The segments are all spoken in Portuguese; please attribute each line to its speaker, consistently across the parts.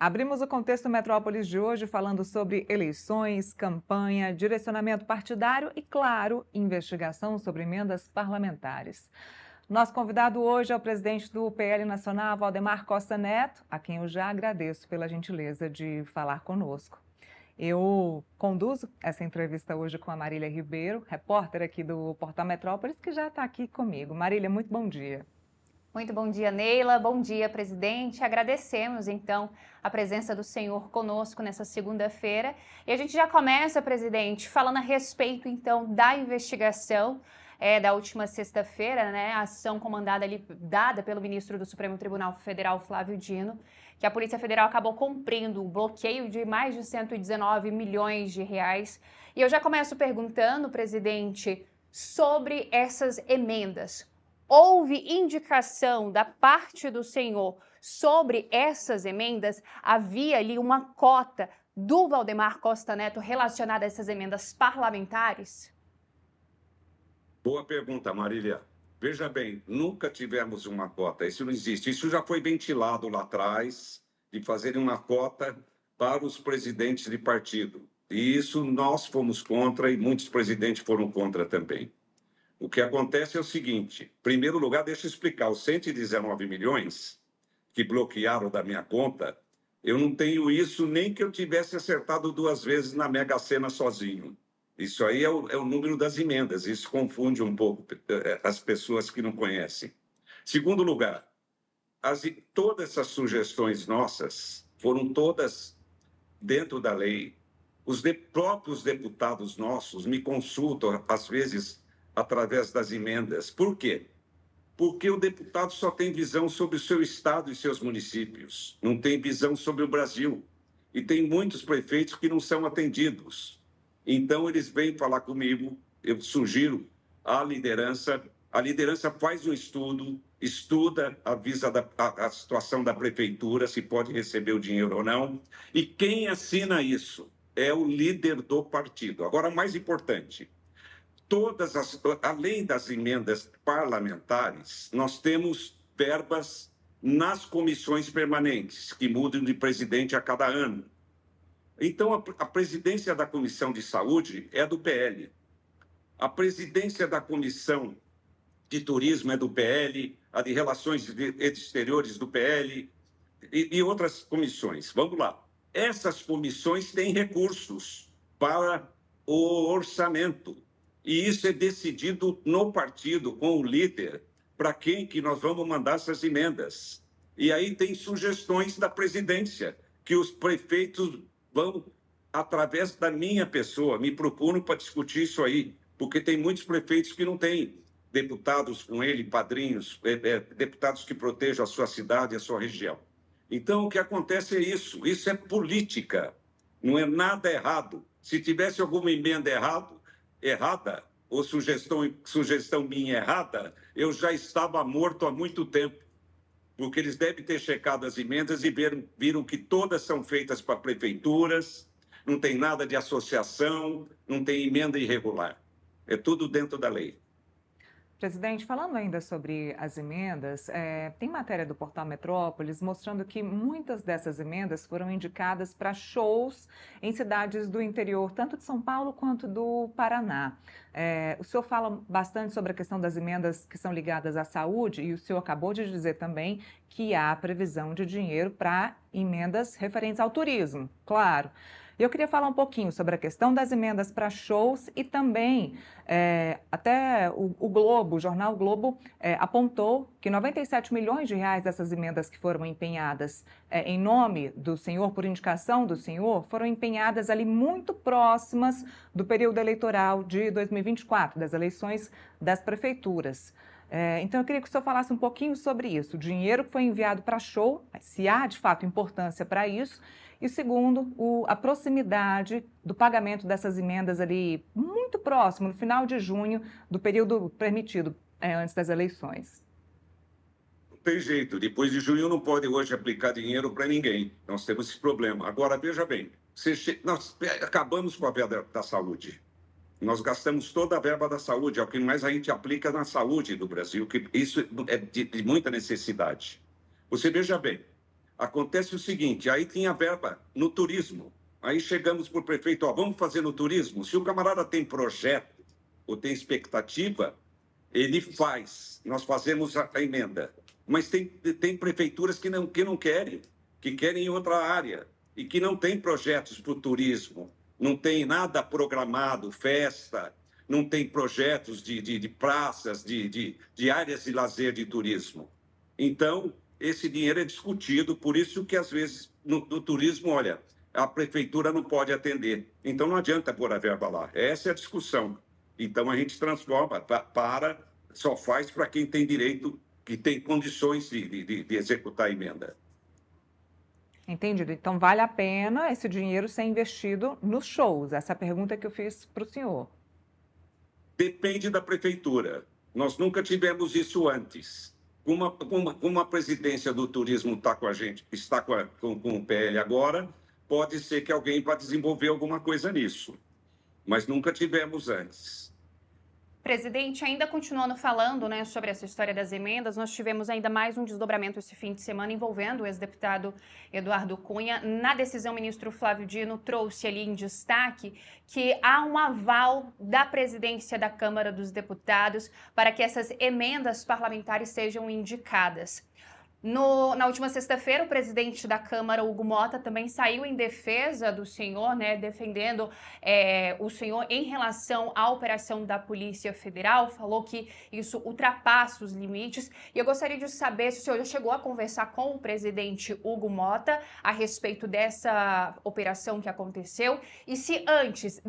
Speaker 1: Abrimos o Contexto Metrópolis de hoje falando sobre eleições, campanha, direcionamento partidário e, claro, investigação sobre emendas parlamentares. Nosso convidado hoje é o presidente do PL Nacional, Valdemar Costa Neto, a quem eu já agradeço pela gentileza de falar conosco. Eu conduzo essa entrevista hoje com a Marília Ribeiro, repórter aqui do Portal Metrópolis, que já está aqui comigo. Marília, muito bom dia.
Speaker 2: Muito bom dia, Neila. Bom dia, presidente. Agradecemos, então, a presença do senhor conosco nessa segunda-feira. E a gente já começa, presidente, falando a respeito, então, da investigação da última sexta-feira, né? A ação comandada ali, dada pelo ministro do Supremo Tribunal Federal, Flávio Dino, que a Polícia Federal acabou cumprindo o bloqueio de mais de 119 milhões de reais. E eu já começo perguntando, presidente, sobre essas emendas. Houve indicação da parte do senhor sobre essas emendas? Havia ali uma cota do Valdemar Costa Neto relacionada a essas emendas parlamentares?
Speaker 3: Boa pergunta, Marília. Veja bem, nunca tivemos uma cota, isso não existe. Isso já foi ventilado lá atrás, de fazer uma cota para os presidentes de partido. E isso nós fomos contra e muitos presidentes foram contra também. O que acontece é o seguinte, em primeiro lugar, deixa eu explicar, os 119 milhões que bloquearam da minha conta, eu não tenho isso nem que eu tivesse acertado 2 vezes na Mega Sena sozinho. Isso aí é o número das emendas, isso confunde um pouco as pessoas que não conhecem. Segundo lugar, todas essas sugestões nossas foram todas dentro da lei. Os próprios deputados nossos me consultam, às vezes, através das emendas. Por quê? Porque o deputado só tem visão sobre o seu estado e seus municípios, não tem visão sobre o Brasil. E tem muitos prefeitos que não são atendidos. Então, eles vêm falar comigo, eu sugiro à liderança, a liderança faz um estudo, estuda, avisa a situação da prefeitura, se pode receber o dinheiro ou não, e quem assina isso é o líder do partido. Agora, mais importante, além das emendas parlamentares, nós temos verbas nas comissões permanentes, que mudam de presidente a cada ano. Então, a presidência da Comissão de Saúde é do PL. A presidência da Comissão de Turismo é do PL, a de Relações Exteriores do PL e outras comissões. Vamos lá. Essas comissões têm recursos para o orçamento. E isso é decidido no partido, com o líder, para quem que nós vamos mandar essas emendas. E aí tem sugestões da presidência, que os prefeitos vão, através da minha pessoa, me procuram para discutir isso aí, porque tem muitos prefeitos que não têm deputados com ele, padrinhos, deputados que protejam a sua cidade, a sua região. Então, o que acontece é isso é política, não é nada errado. Se tivesse alguma emenda errada, ou sugestão minha errada, eu já estava morto há muito tempo, porque eles devem ter checado as emendas e viram que todas são feitas para prefeituras, não tem nada de associação, não tem emenda irregular. É tudo dentro da lei.
Speaker 1: Presidente, falando ainda sobre as emendas, tem matéria do Portal Metrópolis mostrando que muitas dessas emendas foram indicadas para shows em cidades do interior, tanto de São Paulo quanto do Paraná. O senhor fala bastante sobre a questão das emendas que são ligadas à saúde e o senhor acabou de dizer também que há previsão de dinheiro para emendas referentes ao turismo, claro. Eu queria falar um pouquinho sobre a questão das emendas para shows e também até o Globo, o jornal Globo, apontou que 97 milhões de reais dessas emendas que foram empenhadas em nome do senhor, por indicação do senhor, foram empenhadas ali muito próximas do período eleitoral de 2024, das eleições das prefeituras. Então, eu queria que o senhor falasse um pouquinho sobre isso, o dinheiro que foi enviado para show, se há de fato importância para isso, e segundo, a proximidade do pagamento dessas emendas ali muito próximo, no final de junho, do período permitido antes das eleições.
Speaker 3: Não tem jeito, depois de junho não pode hoje aplicar dinheiro para ninguém. Nós temos esse problema. Agora, veja bem, nós acabamos com a verba da saúde. Nós gastamos toda a verba da saúde, é o que mais a gente aplica na saúde do Brasil, que isso é de muita necessidade. Você veja bem, Acontece o seguinte, aí tinha verba no turismo. Aí chegamos para o prefeito, ó, vamos fazer no turismo? Se o camarada tem projeto ou tem expectativa, ele faz. Nós fazemos a emenda. Mas tem prefeituras que não querem, que querem outra área e que não tem projetos para o turismo, não tem nada programado, festa, não tem projetos de praças, de áreas de lazer de turismo. Então, esse dinheiro é discutido, por isso que, às vezes, no turismo, olha, a prefeitura não pode atender. Então, não adianta pôr a verba lá. Essa é a discussão. Então, a gente transforma, só faz para quem tem direito, que tem condições de executar a emenda.
Speaker 1: Entendido. Então, vale a pena esse dinheiro ser investido nos shows? Essa é a pergunta que eu fiz para o senhor.
Speaker 3: Depende da prefeitura. Nós nunca tivemos isso antes. Como a presidência do turismo está com a gente, está com o PL agora, pode ser que alguém vá desenvolver alguma coisa nisso. Mas nunca tivemos antes.
Speaker 2: Presidente, ainda continuando falando, né, sobre essa história das emendas, nós tivemos ainda mais um desdobramento esse fim de semana envolvendo o ex-deputado Eduardo Cunha. Na decisão, o ministro Flávio Dino trouxe ali em destaque que há um aval da presidência da Câmara dos Deputados para que essas emendas parlamentares sejam indicadas. Na última sexta-feira, o presidente da Câmara, Hugo Mota, também saiu em defesa do senhor, né, defendendo o senhor em relação à operação da Polícia Federal, falou que isso ultrapassa os limites. E eu gostaria de saber se o senhor já chegou a conversar com o presidente Hugo Mota a respeito dessa operação que aconteceu e se antes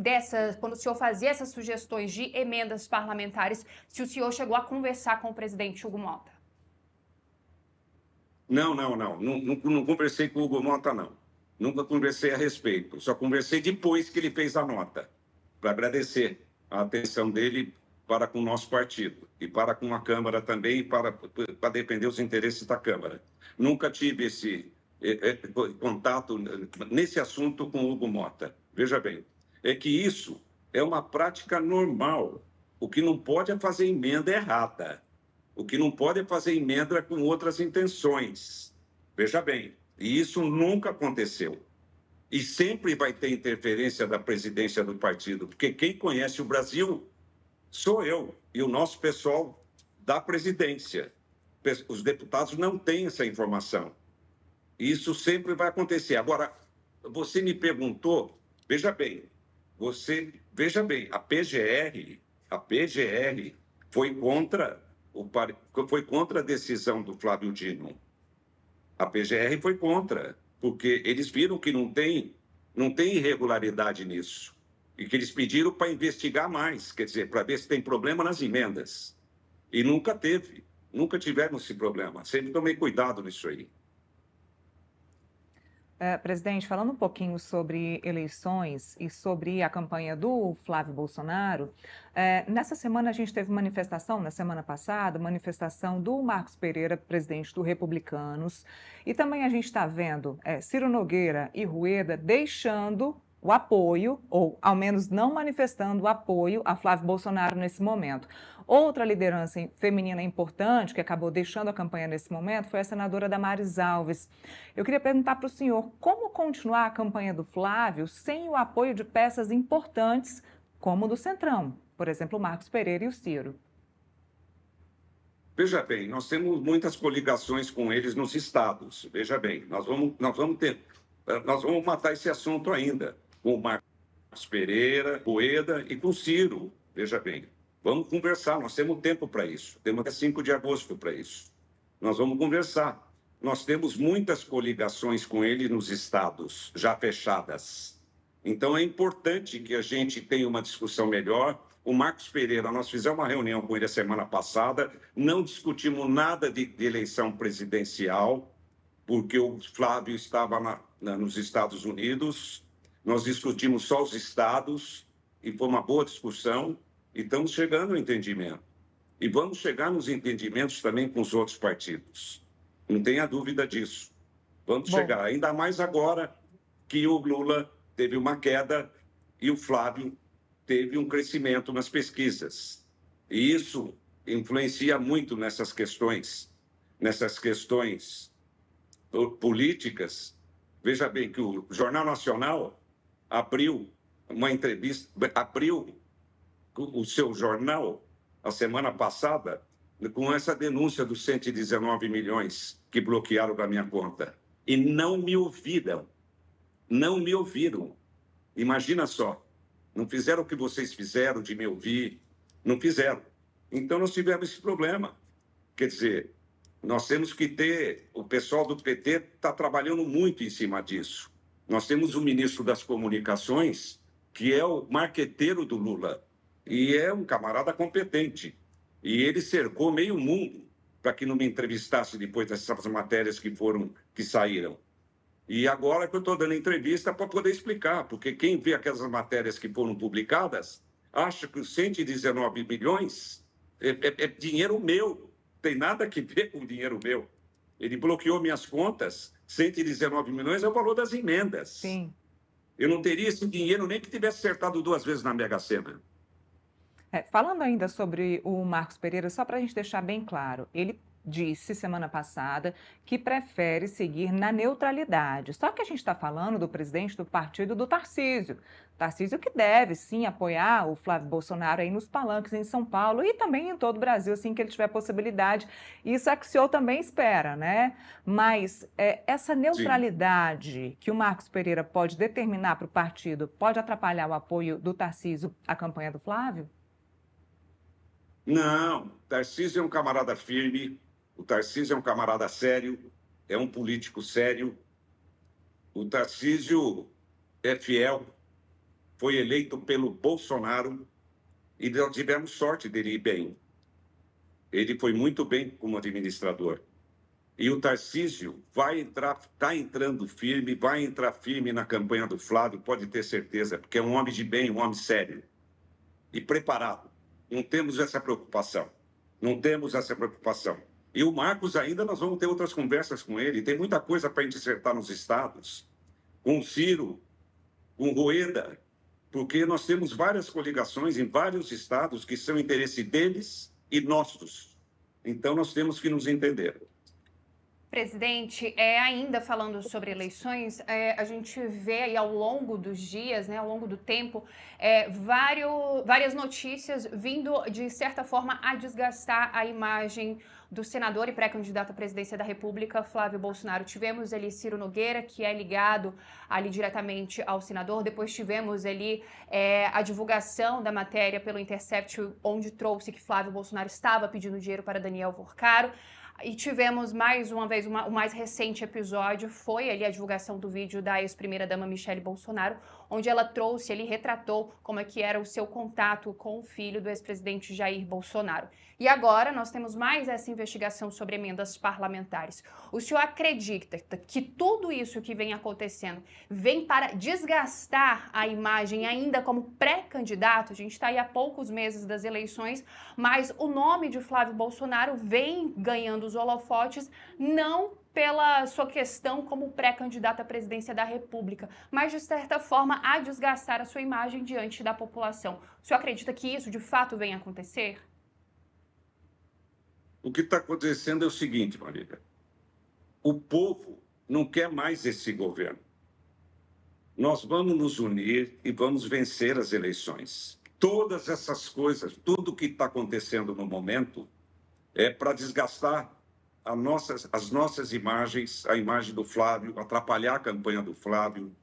Speaker 2: quando o senhor fazia essas sugestões de emendas parlamentares, se o senhor chegou a conversar com o presidente Hugo Mota.
Speaker 3: Não conversei com o Hugo Mota, não. Nunca conversei a respeito. Só conversei depois que ele fez a nota, para agradecer a atenção dele para com o nosso partido e para com a Câmara também, para defender os interesses da Câmara. Nunca tive esse contato nesse assunto com o Hugo Mota. Veja bem, é que isso é uma prática normal. O que não pode é fazer emenda errada. O que não pode é fazer emenda com outras intenções. Veja bem, e isso nunca aconteceu. E sempre vai ter interferência da presidência do partido, porque quem conhece o Brasil sou eu e o nosso pessoal da presidência. Os deputados não têm essa informação. Isso sempre vai acontecer. Agora, você me perguntou, veja bem, a PGR foi contra a decisão do Flávio Dino. A PGR foi contra, porque eles viram que não tem irregularidade nisso. E que eles pediram para investigar mais, quer dizer, para ver se tem problema nas emendas. E nunca tivemos esse problema. Sempre tomei cuidado nisso aí.
Speaker 1: Presidente, falando um pouquinho sobre eleições e sobre a campanha do Flávio Bolsonaro, nessa semana a gente teve manifestação, na semana passada, manifestação do Marcos Pereira, presidente do Republicanos, e também a gente está vendo Ciro Nogueira e Rueda deixando o apoio, ou ao menos não manifestando o apoio a Flávio Bolsonaro nesse momento. Outra liderança feminina importante que acabou deixando a campanha nesse momento foi a senadora Damares Alves. Eu queria perguntar para o senhor como continuar a campanha do Flávio sem o apoio de peças importantes como o do Centrão, por exemplo, o Marcos Pereira e o Ciro.
Speaker 3: Veja bem, nós temos muitas coligações com eles nos estados. Veja bem, nós vamos matar esse assunto ainda com o Marcos Pereira, Rueda e com o Ciro. Veja bem, vamos conversar, nós temos tempo para isso. Temos até 5 de agosto para isso. Nós vamos conversar. Nós temos muitas coligações com ele nos estados, já fechadas. Então, é importante que a gente tenha uma discussão melhor. O Marcos Pereira, nós fizemos uma reunião com ele a semana passada, não discutimos nada de eleição presidencial, porque o Flávio estava nos Estados Unidos. Nós discutimos só os estados e foi uma boa discussão e estamos chegando ao entendimento. E vamos chegar nos entendimentos também com os outros partidos. Não tenha dúvida disso. Vamos chegar, ainda mais agora que o Lula teve uma queda e o Flávio teve um crescimento nas pesquisas. E isso influencia muito nessas questões políticas. Veja bem que o Jornal Nacional abriu uma entrevista, abriu o seu jornal a semana passada com essa denúncia dos 119 milhões que bloquearam da minha conta. E não me ouviram. Não me ouviram. Imagina só. Não fizeram o que vocês fizeram de me ouvir. Não fizeram. Então, nós tivemos esse problema. Quer dizer, nós temos que ter... O pessoal do PT está trabalhando muito em cima disso. Nós temos o ministro das Comunicações, que é o marqueteiro do Lula, e é um camarada competente. E ele cercou meio mundo para que não me entrevistasse depois dessas matérias que saíram. E agora que eu estou dando entrevista para poder explicar, porque quem vê aquelas matérias que foram publicadas acha que os 119 milhões é dinheiro meu, tem nada a ver com dinheiro meu. Ele bloqueou minhas contas, 119 milhões é o valor das emendas.
Speaker 1: Sim.
Speaker 3: Eu não teria esse dinheiro nem que tivesse acertado 2 vezes na Mega Sena.
Speaker 1: Falando ainda sobre o Marcos Pereira, só para a gente deixar bem claro, ele disse semana passada que prefere seguir na neutralidade. Só que a gente está falando do presidente do partido, do Tarcísio. Tarcísio que deve, sim, apoiar o Flávio Bolsonaro aí nos palanques em São Paulo e também em todo o Brasil, assim que ele tiver possibilidade. Isso é que o senhor também espera, né? Mas essa neutralidade que o Marcos Pereira pode determinar para o partido pode atrapalhar o apoio do Tarcísio à campanha do Flávio?
Speaker 3: Não, Tarcísio é um camarada firme, o Tarcísio é um camarada sério, é um político sério. O Tarcísio é fiel, foi eleito pelo Bolsonaro e nós tivemos sorte dele ir bem. Ele foi muito bem como administrador. E o Tarcísio está entrando firme, vai entrar firme na campanha do Flávio, pode ter certeza, porque é um homem de bem, um homem sério e preparado. Não temos essa preocupação. Não temos essa preocupação. E o Marcos ainda, nós vamos ter outras conversas com ele. Tem muita coisa para a gente acertar nos estados. Com o Ciro, com o Rueda, porque nós temos várias coligações em vários estados que são interesse deles e nossos. Então, nós temos que nos entender.
Speaker 2: Presidente, ainda falando sobre eleições, a gente vê aí ao longo dos dias, né, ao longo do tempo, várias notícias vindo, de certa forma, a desgastar a imagem do senador e pré-candidato à presidência da República, Flávio Bolsonaro. Tivemos ali Ciro Nogueira, que é ligado ali diretamente ao senador. Depois tivemos ali a divulgação da matéria pelo Intercept, onde trouxe que Flávio Bolsonaro estava pedindo dinheiro para Daniel Vorcaro. E tivemos mais uma vez, o mais recente episódio foi ali a divulgação do vídeo da ex-primeira-dama Michele Bolsonaro, onde ela trouxe, ele retratou como é que era o seu contato com o filho do ex-presidente Jair Bolsonaro. E agora nós temos mais essa investigação sobre emendas parlamentares. O senhor acredita que tudo isso que vem acontecendo vem para desgastar a imagem ainda como pré-candidato? A gente está aí há poucos meses das eleições, mas o nome de Flávio Bolsonaro vem ganhando os holofotes, não pela sua questão como pré-candidato à presidência da República, mas de certa forma a desgastar a sua imagem diante da população. O senhor acredita que isso de fato vem acontecer?
Speaker 3: O que está acontecendo é o seguinte, Marília. O povo não quer mais esse governo. Nós vamos nos unir e vamos vencer as eleições. Todas essas coisas, tudo que está acontecendo no momento é para desgastar as nossas imagens, a imagem do Flávio, atrapalhar a campanha do Flávio,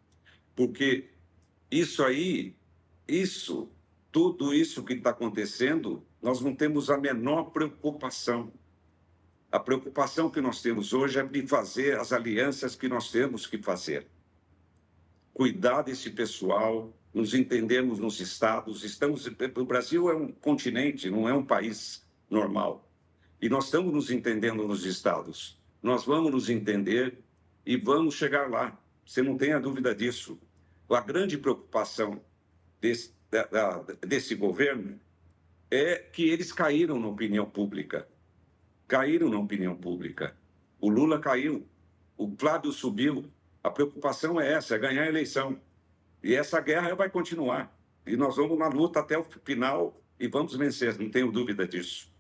Speaker 3: porque tudo isso que está acontecendo, nós não temos a menor preocupação. A preocupação que nós temos hoje é de fazer as alianças que nós temos que fazer. Cuidar desse pessoal, nos entendermos nos estados. O Brasil é um continente, não é um país normal. E nós estamos nos entendendo nos estados. Nós vamos nos entender e vamos chegar lá. Você não tenha dúvida disso. A grande preocupação desse governo é que eles caíram na opinião pública. Caíram na opinião pública. O Lula caiu, o Flávio subiu. A preocupação é essa, é ganhar a eleição. E essa guerra vai continuar. E nós vamos na luta até o final e vamos vencer, não tenho dúvida disso.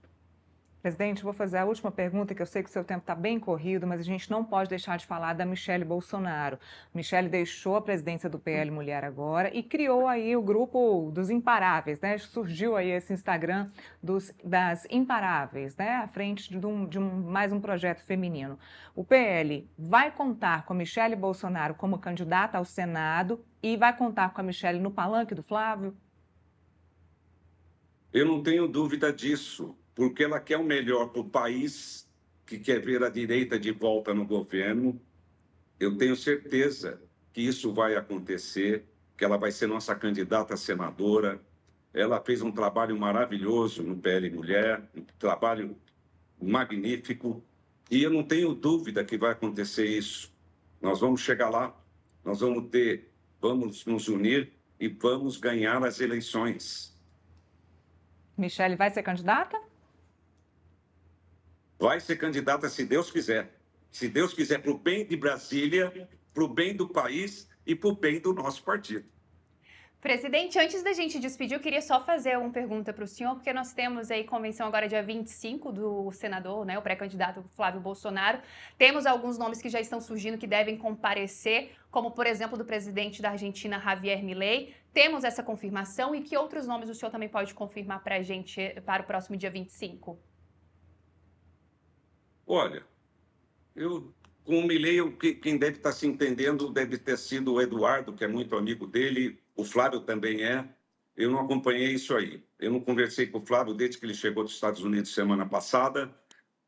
Speaker 1: Presidente, vou fazer a última pergunta, que eu sei que o seu tempo está bem corrido, mas a gente não pode deixar de falar da Michele Bolsonaro. Michele deixou a presidência do PL Mulher agora e criou aí o grupo dos Imparáveis, né? Surgiu aí esse Instagram das Imparáveis, né? À frente mais um projeto feminino. O PL vai contar com a Michele Bolsonaro como candidata ao Senado e vai contar com a Michele no palanque do Flávio?
Speaker 3: Eu não tenho dúvida disso, porque ela quer o melhor para o país, que quer ver a direita de volta no governo. Eu tenho certeza que isso vai acontecer, que ela vai ser nossa candidata a senadora. Ela fez um trabalho maravilhoso no PL Mulher, um trabalho magnífico, e eu não tenho dúvida que vai acontecer isso. Nós vamos chegar lá, vamos nos unir e vamos ganhar as eleições.
Speaker 1: Michele vai ser candidata?
Speaker 3: Vai ser candidata se Deus quiser. Se Deus quiser, para o bem de Brasília, para o bem do país e para o bem do nosso partido.
Speaker 2: Presidente, antes da gente despedir, eu queria só fazer uma pergunta para o senhor, porque nós temos aí convenção agora dia 25 do senador, né, o pré-candidato Flávio Bolsonaro. Temos alguns nomes que já estão surgindo que devem comparecer, como, por exemplo, do presidente da Argentina, Javier Milei. Temos essa confirmação e que outros nomes o senhor também pode confirmar para a gente para o próximo dia 25?
Speaker 3: Olha, com o Milei, quem deve estar se entendendo deve ter sido o Eduardo, que é muito amigo dele, o Flávio também é. Eu não acompanhei isso aí. Eu não conversei com o Flávio desde que ele chegou dos Estados Unidos semana passada,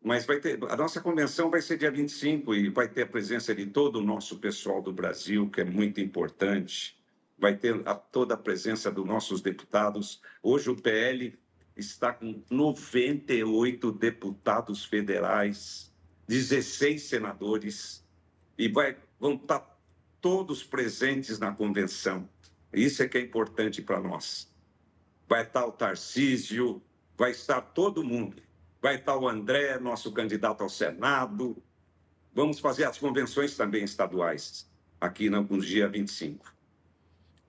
Speaker 3: mas a nossa convenção vai ser dia 25 e vai ter a presença de todo o nosso pessoal do Brasil, que é muito importante. Vai ter toda a presença dos nossos deputados. Hoje o PL está com 98 deputados federais, 16 senadores, e vão estar todos presentes na convenção. Isso é que é importante para nós. Vai estar o Tarcísio, vai estar todo mundo. Vai estar o André, nosso candidato ao Senado. Vamos fazer as convenções também estaduais, aqui no dia 25.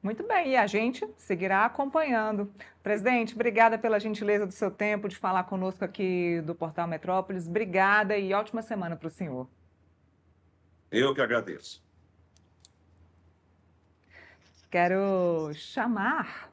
Speaker 1: Muito bem, e a gente seguirá acompanhando. Presidente, obrigada pela gentileza do seu tempo de falar conosco aqui do Portal Metrópolis. Obrigada e ótima semana para o senhor.
Speaker 3: Eu que agradeço.
Speaker 1: Quero chamar.